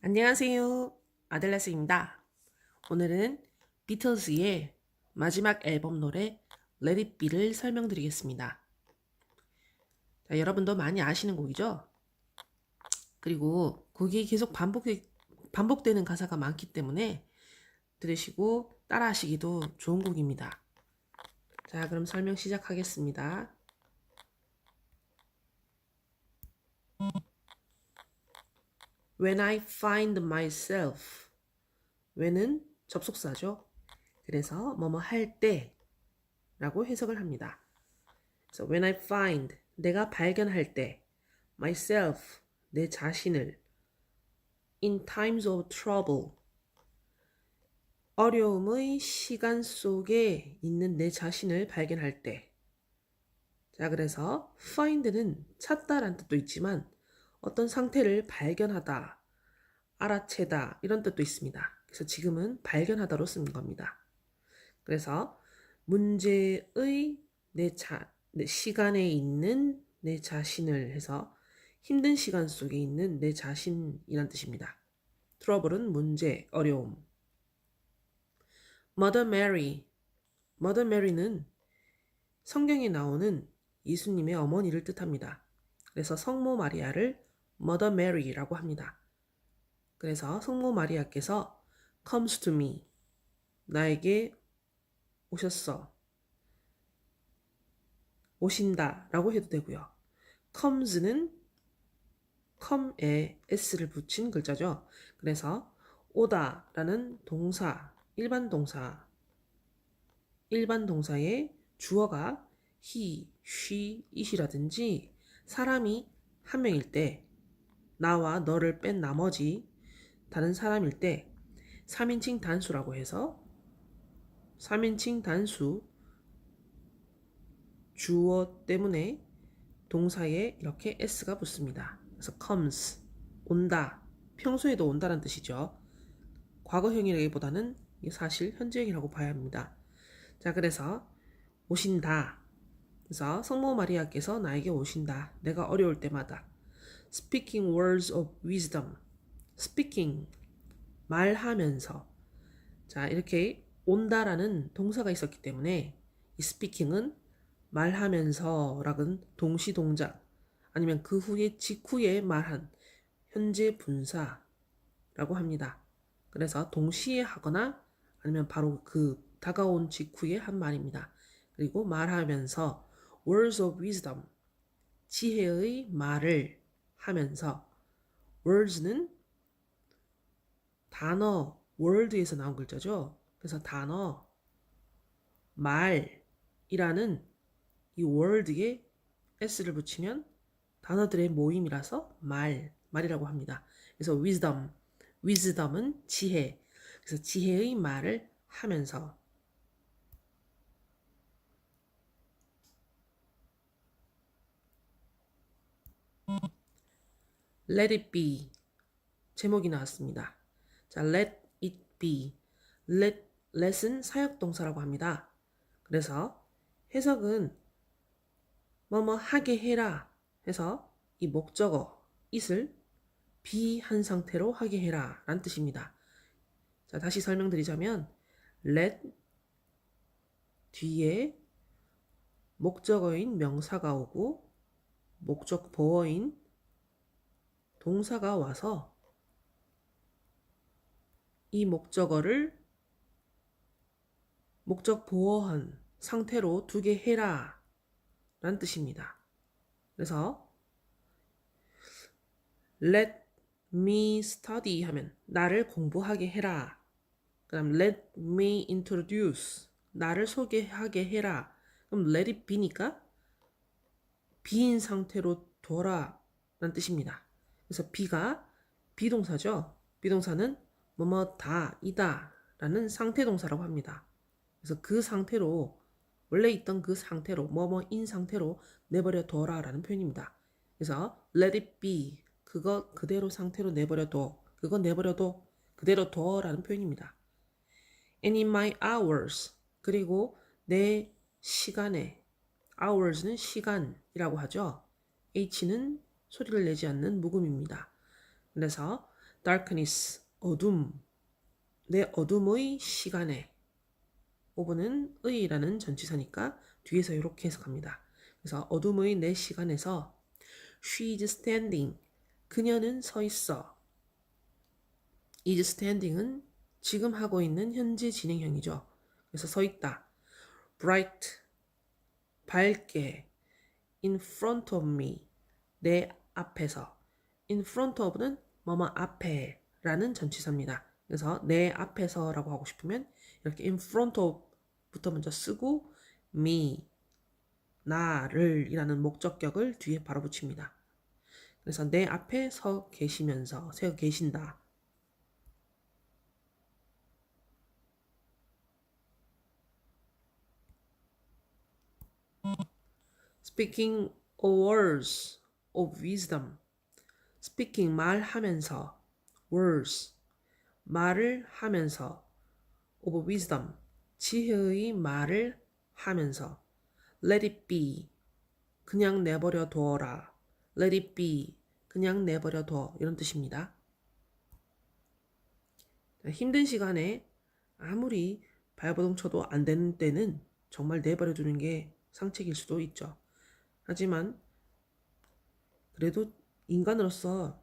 안녕하세요. 아델라스입니다. 오늘은 비틀즈의 마지막 앨범 노래 Let It Be를 설명드리겠습니다. 자, 여러분도 많이 아시는 곡이죠? 그리고 곡이 계속 반복되는 가사가 많기 때문에 들으시고 따라하시기도 좋은 곡입니다. 자, 그럼 설명 시작하겠습니다. When I find myself. when은 접속사죠. 그래서 뭐뭐 할 때라고 해석을 합니다. So when I find, 내가 발견할 때, myself, 내 자신을, in times of trouble, 어려움의 시간 속에 있는 내 자신을 발견할 때. 자, 그래서 find는 찾다란 뜻도 있지만 어떤 상태를 발견하다, 알아채다 이런 뜻도 있습니다. 그래서 지금은 발견하다로 쓰는 겁니다. 그래서 문제의 내 시간에 있는 내 자신을 해서 힘든 시간 속에 있는 내 자신이란 뜻입니다. 트러블은 문제, 어려움. Mother Mary. Mother Mary는 성경에 나오는 예수님의 어머니를 뜻합니다. 그래서 성모 마리아를 Mother Mary라고 합니다. 그래서 성모 마리아께서 comes to me. 나에게 오셨어. 오신다 라고 해도 되고요. comes는 come에 s를 붙인 글자죠. 그래서 오다 라는 동사, 일반 동사의 주어가 he, she, it이라든지 사람이 한 명일 때 나와 너를 뺀 나머지 다른 사람일 때 3인칭 단수라고 해서 3인칭 단수 주어 때문에 동사에 이렇게 s가 붙습니다. 그래서 comes, 온다, 평소에도 온다는 뜻이죠. 과거형이라기보다는 사실 현재형이라고 봐야 합니다. 자, 그래서 오신다. 그래서 성모 마리아께서 나에게 오신다. 내가 어려울 때마다. Speaking words of wisdom. Speaking, 말하면서. 자, 이렇게 온다라는 동사가 있었기 때문에 이 speaking은 말하면서라는 동시동작 아니면 그 후에 직후에 말한 현재 분사라고 합니다. 그래서 동시에 하거나 아니면 바로 그 다가온 직후에 한 말입니다. 그리고 말하면서 words of wisdom, 지혜의 말을 하면서 words는 단어, word에서 나온 글자죠. 그래서 단어, 말이라는 이 word에 s를 붙이면 단어들의 모임이라서 말이라고 합니다. 그래서 wisdom은 지혜. 그래서 지혜의 말을 하면서 let it be 제목이 나왔습니다. 자, let it be. let은 사역동사라고 합니다. 그래서 해석은 뭐뭐 하게 해라 해서 이 목적어 it을 be 한 상태로 하게 해라 라는 뜻입니다. 자, 다시 설명드리자면 let 뒤에 목적어인 명사가 오고 목적 보어인 동사가 와서 이 목적어를 목적 보어한 상태로 두게 해라 라는 뜻입니다. 그래서 let me study 하면 나를 공부하게 해라. 그 다음 let me introduce 나를 소개하게 해라. 그럼 let it be니까 be인 상태로 둬라 라는 뜻입니다. 그래서 be가 비동사죠. 비동사는 뭐뭐다, 이다 라는 상태동사라고 합니다. 그래서 그 상태로 원래 있던 그 상태로 뭐뭐인 상태로 내버려 둬라 라는 표현입니다. 그래서 let it be 그거 그대로 상태로 내버려 둬 그거 내버려 둬 그대로 둬 라는 표현입니다. And in my hours 그리고 내 시간에 hours는 시간이라고 하죠. H는 소리를 내지 않는 묵음입니다. 그래서 darkness, 어둠, 내 어둠의 시간에. of는 의라는 전치사니까 뒤에서 이렇게 해석합니다. 그래서 어둠의 내 시간에서 she's standing, 그녀는 서 있어. is standing은 지금 하고 있는 현재 진행형이죠. 그래서 서 있다. bright, 밝게. in front of me, 내 앞에서. in front of는 뭐뭐 앞에 라는 전치사입니다. 그래서 내 앞에서 라고 하고 싶으면 이렇게 in front of 부터 먼저 쓰고 me, 나를 이라는 목적격을 뒤에 바로 붙입니다. 그래서 내 앞에 서 계시면서, 서 계신다. speaking words of wisdom. speaking 말하면서, words 말을 하면서, of wisdom 지혜의 말을 하면서, let it be 그냥 내버려 두어라. let it be 그냥 내버려 둬 이런 뜻입니다. 힘든 시간에 아무리 발버둥 쳐도 안 되는 때는 정말 내버려 두는 게 상책일 수도 있죠. 하지만 그래도 인간으로서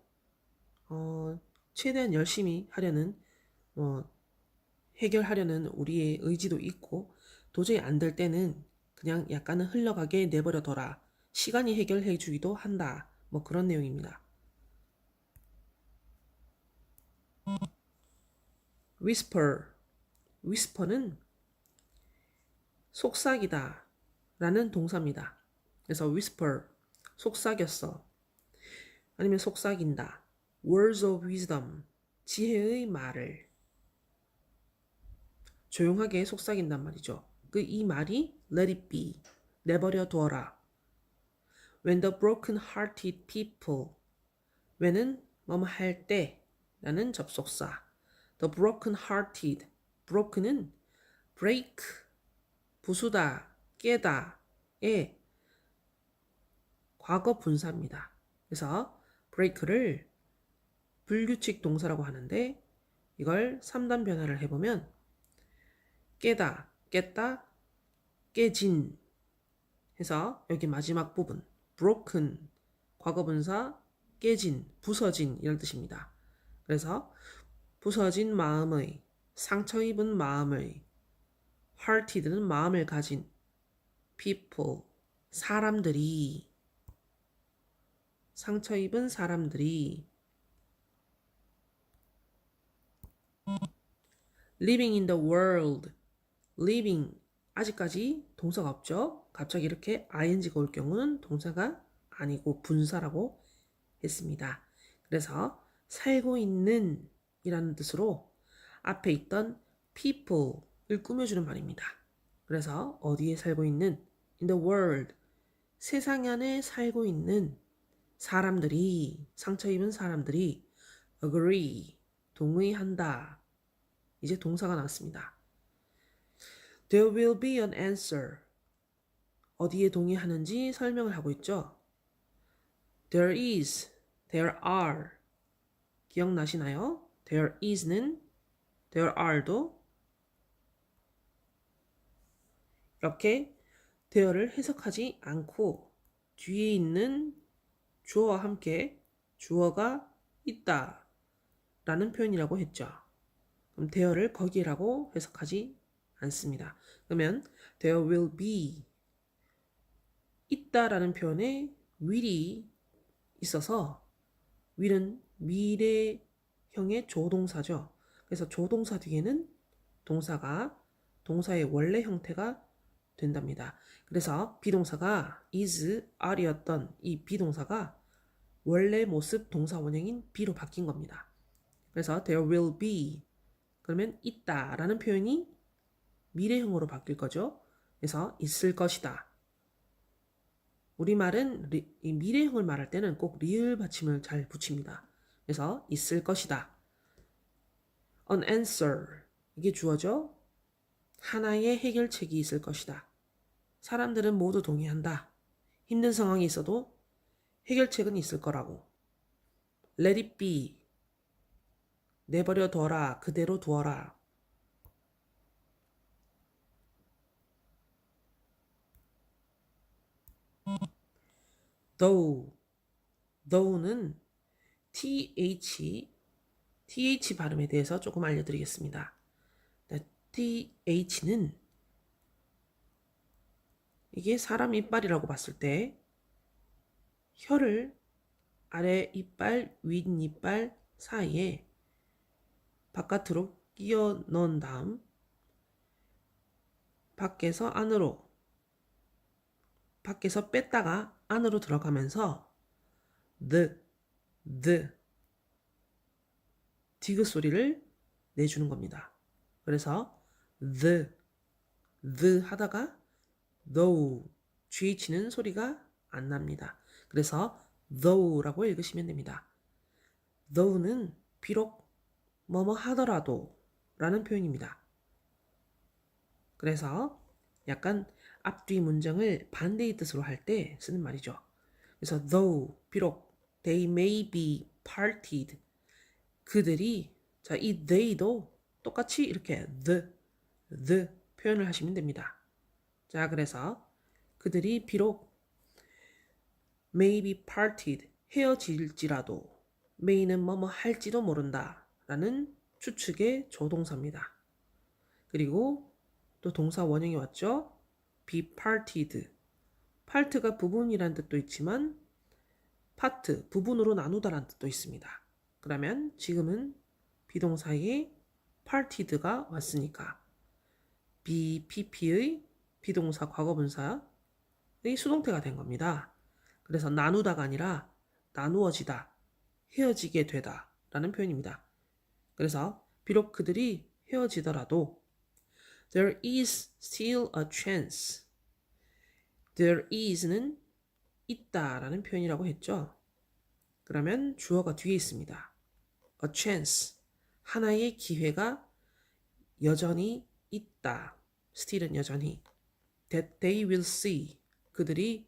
최대한 열심히 하려는 해결하려는 우리의 의지도 있고 도저히 안 될 때는 그냥 약간은 흘러가게 내버려둬라. 시간이 해결해 주기도 한다. 뭐 그런 내용입니다. whisper, whisper는 속삭이다 라는 동사입니다. 그래서 whisper, 속삭였어. 아니면 속삭인다. words of wisdom, 지혜의 말을 조용하게 속삭인단 말이죠. 이 말이 let it be, 내버려 두어라. When the broken-hearted people, when은 뭐뭐 할 때 라는 접속사. The broken-hearted, broken은 break, 부수다, 깨다의 과거 분사입니다. 그래서 break를 불규칙 동사라고 하는데 이걸 3단 변화를 해보면 깨다, 깼다, 깨진 해서 여기 마지막 부분 broken, 과거분사, 깨진, 부서진 이런 뜻입니다. 그래서 부서진 마음의, 상처 입은 마음의, hearted는 마음을 가진, people, 사람들이, 상처 입은 사람들이 living in the world, living 아직까지 동사가 없죠. 갑자기 이렇게 ing가 올 경우는 동사가 아니고 분사라고 했습니다. 그래서 살고 있는 이라는 뜻으로 앞에 있던 people을 꾸며주는 말입니다. 그래서 어디에 살고 있는 in the world, 세상 안에 살고 있는 사람들이, 상처 입은 사람들이 agree, 동의한다. 이제 동사가 나왔습니다. There will be an answer. 어디에 동의하는지 설명을 하고 있죠. There is, there are. 기억나시나요? There is는 there are도 이렇게 there를 해석하지 않고 뒤에 있는 주어와 함께 주어가 있다 라는 표현이라고 했죠. 그럼 there를 거기라고 해석하지 않습니다. 그러면 there will be 있다라는 표현에 will이 있어서 will은 미래형의 조동사죠. 그래서 조동사 뒤에는 동사가 동사의 원래 형태가 된답니다. 그래서 비동사가 is, are였던 이 비동사가 원래 모습 동사 원형인 be로 바뀐 겁니다. 그래서 there will be 그러면 있다 라는 표현이 미래형으로 바뀔 거죠. 그래서 있을 것이다. 우리말은 이 미래형을 말할 때는 꼭 리을 받침을 잘 붙입니다. 그래서 있을 것이다. An answer 이게 주어죠. 하나의 해결책이 있을 것이다. 사람들은 모두 동의한다. 힘든 상황이 있어도 해결책은 있을 거라고. Let it be 내버려 둬라. 그대로 두어라. though는 th 발음에 대해서 조금 알려드리겠습니다. th는 이게 사람 이빨이라고 봤을 때 혀를 아래 이빨, 윗 이빨 사이에 바깥으로 끼워 넣은 다음 밖에서 뺐다가 안으로 들어가면서 the 디귿 소리를 내주는 겁니다. 그래서 the 하다가 GH는 소리가 안 납니다. 그래서 though라고 읽으시면 됩니다. though는 비록 뭐뭐 하더라도 라는 표현입니다. 그래서 약간 앞뒤 문장을 반대의 뜻으로 할 때 쓰는 말이죠. 그래서 though, 비록 they may be parted 그들이 자, 이 they도 똑같이 이렇게 the 표현을 하시면 됩니다. 자, 그래서 그들이 비록 may be parted 헤어질지라도 may는 뭐뭐 할지도 모른다 라는 추측의 조동사입니다. 그리고 또 동사 원형이 왔죠. be parted part가 부분이란 뜻도 있지만 part 부분으로 나누다란 뜻도 있습니다. 그러면 지금은 비동사에 parted가 왔으니까 BPP의 비동사 과거분사의 수동태가 된 겁니다. 그래서 나누다가 아니라 나누어지다, 헤어지게 되다 라는 표현입니다. 그래서 비록 그들이 헤어지더라도 there is still a chance. there is는 있다 라는 표현이라고 했죠. 그러면 주어가 뒤에 있습니다. a chance, 하나의 기회가 여전히 있다. still은 여전히. that they will see, 그들이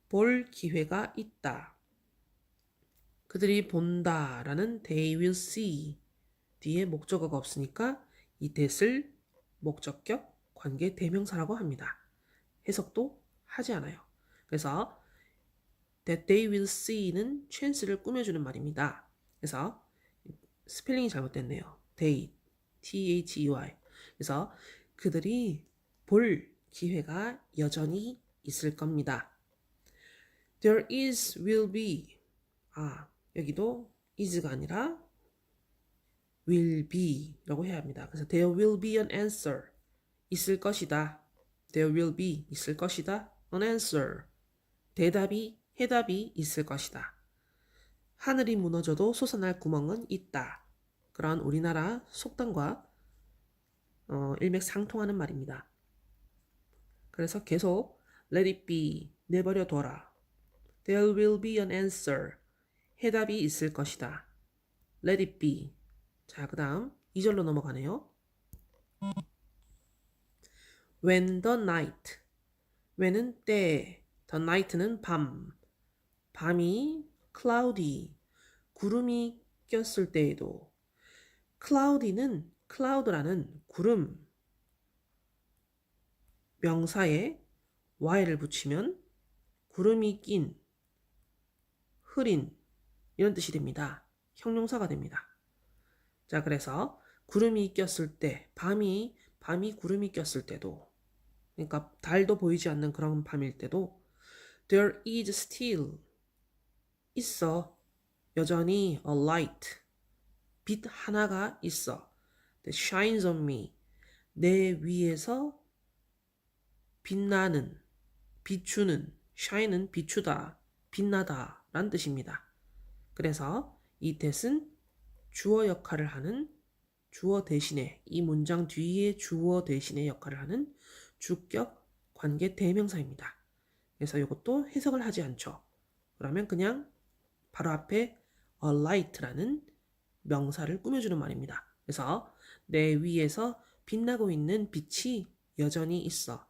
볼 기회가 있다. 그들이 본다 라는 they will see 뒤에 목적어가 없으니까 이 that을 목적격 관계 대명사라고 합니다. 해석도 하지 않아요. 그래서 that they will see는 chance를 꾸며주는 말입니다. 그래서 스펠링이 잘못됐네요. they, they. 그래서 그들이 볼 기회가 여전히 있을 겁니다. there is, will be. 여기도 is가 아니라 will be 라고 해야 합니다. 그래서 there will be an answer. 있을 것이다. there will be 있을 것이다. an answer. 해답이 있을 것이다. 하늘이 무너져도 솟아날 구멍은 있다. 그런 우리나라 속담과 일맥상통하는 말입니다. 그래서 계속 let it be 내버려 둬라. there will be an answer. 해답이 있을 것이다. let it be. 자, 그 다음 2절로 넘어가네요. when the night. when은 때, the night는 밤. 밤이 cloudy, 구름이 꼈을 때에도. cloudy는 cloud라는 구름 명사에 y를 붙이면 구름이 낀, 흐린 이런 뜻이 됩니다. 형용사가 됩니다. 자, 그래서 구름이 꼈을 때, 밤이 구름이 꼈을 때도, 그러니까 달도 보이지 않는 그런 밤일 때도 there is still 있어 여전히 a light 빛 하나가 있어 that shines on me 내 위에서 빛나는 비추는 shine은 비추다 빛나다 라는 뜻입니다. 그래서 이 that은 주어 역할을 하는 주어 대신에 이 문장 뒤에 주어 대신에 역할을 하는 주격 관계 대명사입니다. 그래서 이것도 해석을 하지 않죠. 그러면 그냥 바로 앞에 a light라는 명사를 꾸며주는 말입니다. 그래서 내 위에서 빛나고 있는 빛이 여전히 있어.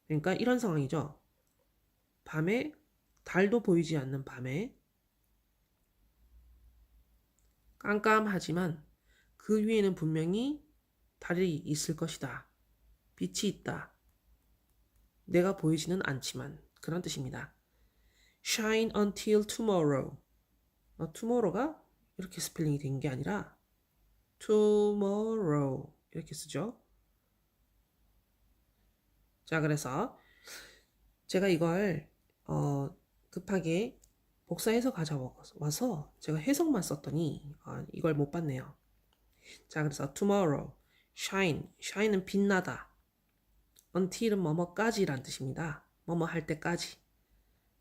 그러니까 이런 상황이죠. 밤에 달도 보이지 않는 밤에 깜깜하지만 그 위에는 분명히 달이 있을 것이다. 빛이 있다. 내가 보이지는 않지만 그런 뜻입니다. Shine until tomorrow. tomorrow가 이렇게 스펠링이 된 게 아니라 tomorrow 이렇게 쓰죠. 자, 그래서 제가 이걸 급하게 복사해서 가져와서 제가 해석만 썼더니 이걸 못 봤네요. 자, 그래서 tomorrow, shine은 빛나다, until은 뭐뭐까지란 뜻입니다. 뭐뭐 할 때까지.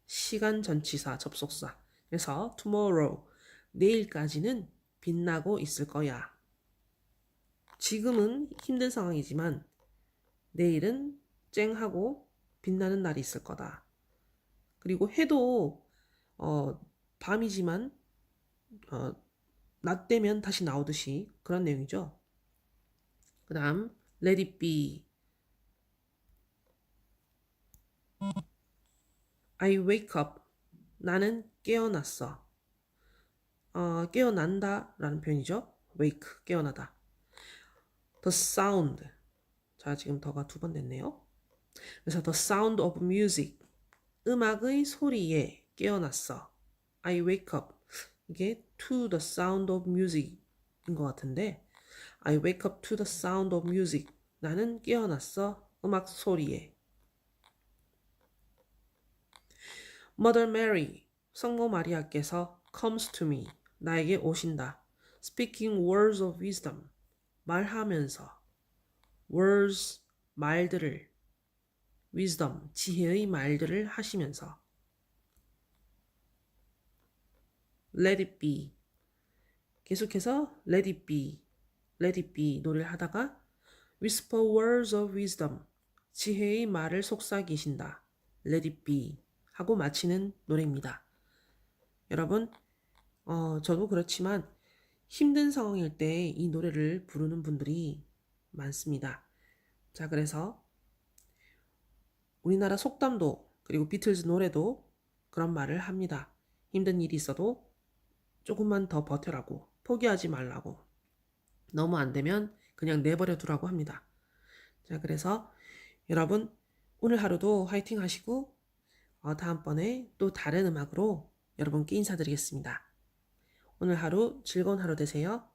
시간 전치사, 접속사. 그래서 tomorrow, 내일까지는 빛나고 있을 거야. 지금은 힘든 상황이지만 내일은 쨍하고 빛나는 날이 있을 거다. 그리고 해도 밤이지만 낮 되면 다시 나오듯이 그런 내용이죠. 그 다음 let it be. I wake up. 나는 깨어났어. 깨어난다 라는 표현이죠. wake, 깨어나다. The sound. 자, 지금 더가 두 번 됐네요. 그래서 the sound of music. 음악의 소리에 깨어났어. I wake up. 이게 to the sound of music인 것 같은데 I wake up to the sound of music. 나는 깨어났어. 음악 소리에. Mother Mary, 성모 마리아께서 comes to me. 나에게 오신다. Speaking words of wisdom. 말하면서. words, 말들을. wisdom, 지혜의 말들을 하시면서. Let it be. 계속해서 let it be, let it be 노래를 하다가 whisper words of wisdom, 지혜의 말을 속삭이신다. Let it be 하고 마치는 노래입니다. 여러분, 저도 그렇지만 힘든 상황일 때 이 노래를 부르는 분들이 많습니다. 자, 그래서 우리나라 속담도 그리고 비틀즈 노래도 그런 말을 합니다. 힘든 일이 있어도 조금만 더 버텨라고, 포기하지 말라고, 너무 안 되면 그냥 내버려 두라고 합니다. 자, 그래서 여러분 오늘 하루도 화이팅 하시고 다음번에 또 다른 음악으로 여러분께 인사드리겠습니다. 오늘 하루 즐거운 하루 되세요.